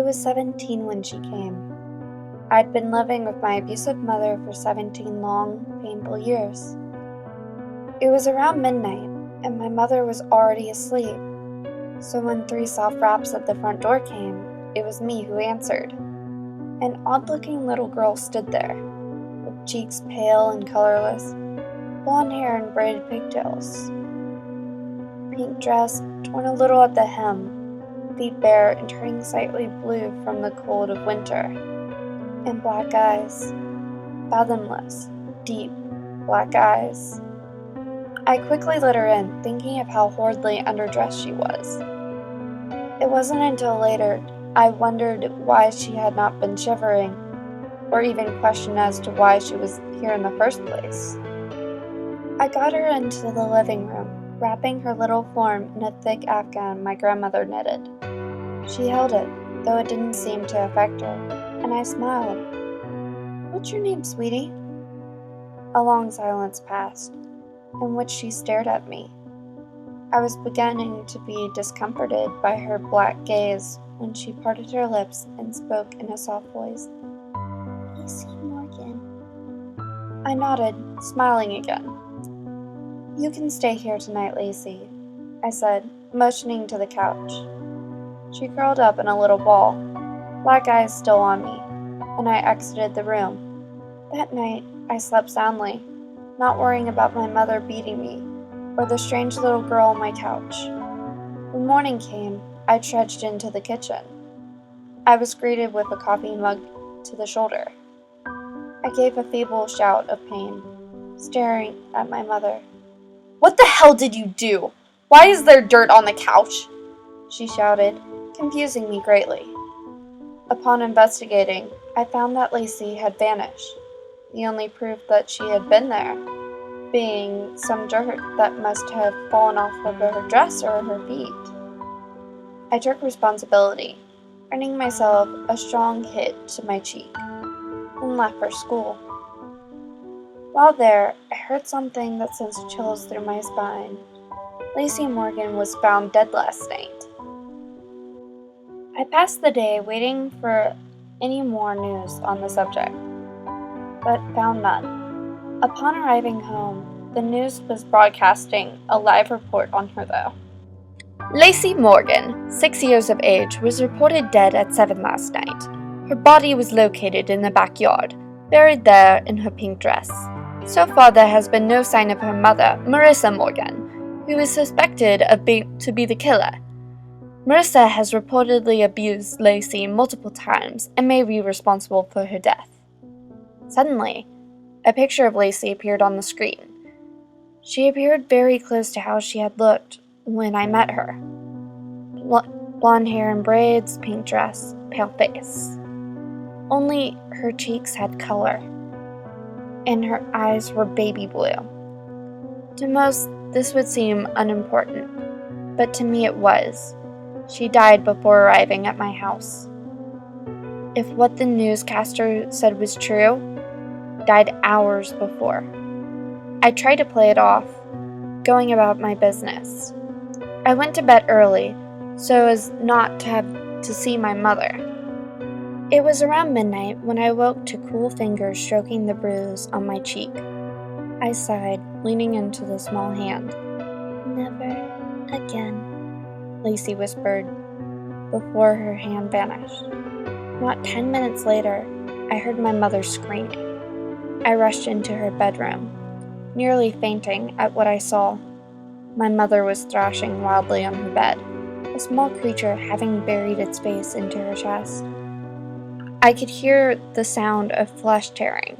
was 17 when she came. I'd been living with my abusive mother for 17 long, painful years. It was around midnight, and my mother was already asleep. So when 3 soft raps at the front door came, it was me who answered. An odd-looking little girl stood there, with cheeks pale and colorless, blonde hair and braided pigtails. Pink dress, torn a little at the hem, feet bare and turning slightly blue from the cold of winter, and black eyes, fathomless, deep, black eyes. I quickly let her in, thinking of how horridly underdressed she was. It wasn't until later I wondered why she had not been shivering, or even questioned as to why she was here in the first place. I got her into the living room, wrapping her little form in a thick afghan my grandmother knitted. She held it, though it didn't seem to affect her, and I smiled. "What's your name, sweetie?" A long silence passed, in which she stared at me. I was beginning to be discomforted by her black gaze when she parted her lips and spoke in a soft voice. "Lacey Morgan." I nodded, smiling again. "You can stay here tonight, Lacey," I said, motioning to the couch. She curled up in a little ball, black eyes still on me, and I exited the room. That night, I slept soundly, not worrying about my mother beating me, or the strange little girl on my couch. When morning came, I trudged into the kitchen. I was greeted with a coffee mug to the shoulder. I gave a feeble shout of pain, staring at my mother. "What the hell did you do? Why is there dirt on the couch?" she shouted, confusing me greatly. Upon investigating, I found that Lacey had vanished, the only proof that she had been there being some dirt that must have fallen off of her dress or her feet. I took responsibility, earning myself a strong hit to my cheek, and left for school. While there, I heard something that sent chills through my spine. Lacey Morgan was found dead last night. I passed the day waiting for any more news on the subject, but found none. Upon arriving home, the news was broadcasting a live report on her though. Lacey Morgan, 6 years of age, was reported dead at 7 last night. Her body was located in the backyard, buried there in her pink dress. So far there has been no sign of her mother, Marissa Morgan, who is suspected of to be the killer. Marissa has reportedly abused Lacey multiple times and may be responsible for her death. Suddenly, a picture of Lacey appeared on the screen. She appeared very close to how she had looked when I met her. Blonde hair and braids, pink dress, pale face. Only her cheeks had color, and her eyes were baby blue. To most, this would seem unimportant, but to me it was. She died before arriving at my house. If what the newscaster said was true, died hours before. I tried to play it off, going about my business. I went to bed early, so as not to have to see my mother. It was around midnight when I woke to cool fingers stroking the bruise on my cheek. I sighed, leaning into the small hand. "Never again," Lacey whispered, before her hand vanished. Not 10 minutes later, I heard my mother screaming. I rushed into her bedroom, nearly fainting at what I saw. My mother was thrashing wildly on her bed, a small creature having buried its face into her chest. I could hear the sound of flesh tearing,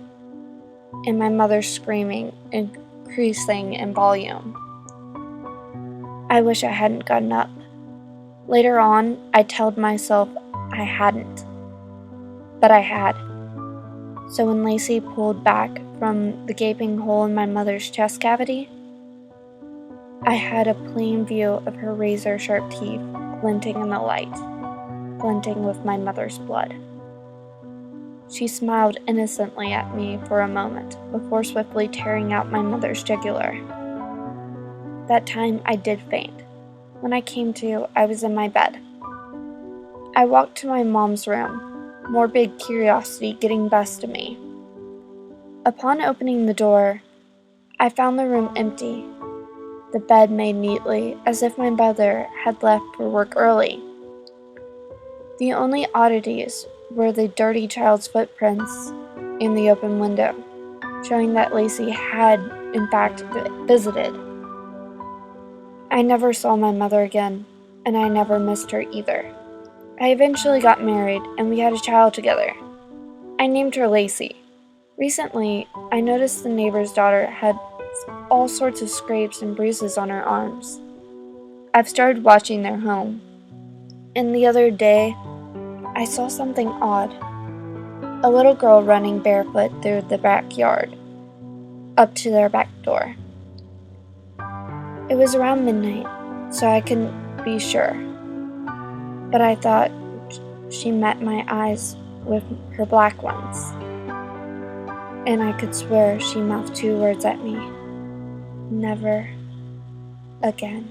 and my mother screaming, increasing in volume. I wish I hadn't gotten up. Later on, I told myself I hadn't, but I had. So when Lacey pulled back from the gaping hole in my mother's chest cavity, I had a plain view of her razor-sharp teeth glinting in the light, glinting with my mother's blood. She smiled innocently at me for a moment, before swiftly tearing out my mother's jugular. That time I did faint. When I came to, I was in my bed. I walked to my mom's room, morbid curiosity getting best of me. Upon opening the door, I found the room empty, the bed made neatly as if my mother had left for work early. The only oddities were the dirty child's footprints in the open window, showing that Lacey had, in fact, visited. I never saw my mother again, and I never missed her either. I eventually got married, and we had a child together. I named her Lacey. Recently, I noticed the neighbor's daughter had all sorts of scrapes and bruises on her arms. I've started watching their home, and the other day, I saw something odd. A little girl running barefoot through the backyard, up to their back door. It was around midnight, so I couldn't be sure, but I thought she met my eyes with her black ones, and I could swear she mouthed 2 words at me: never again.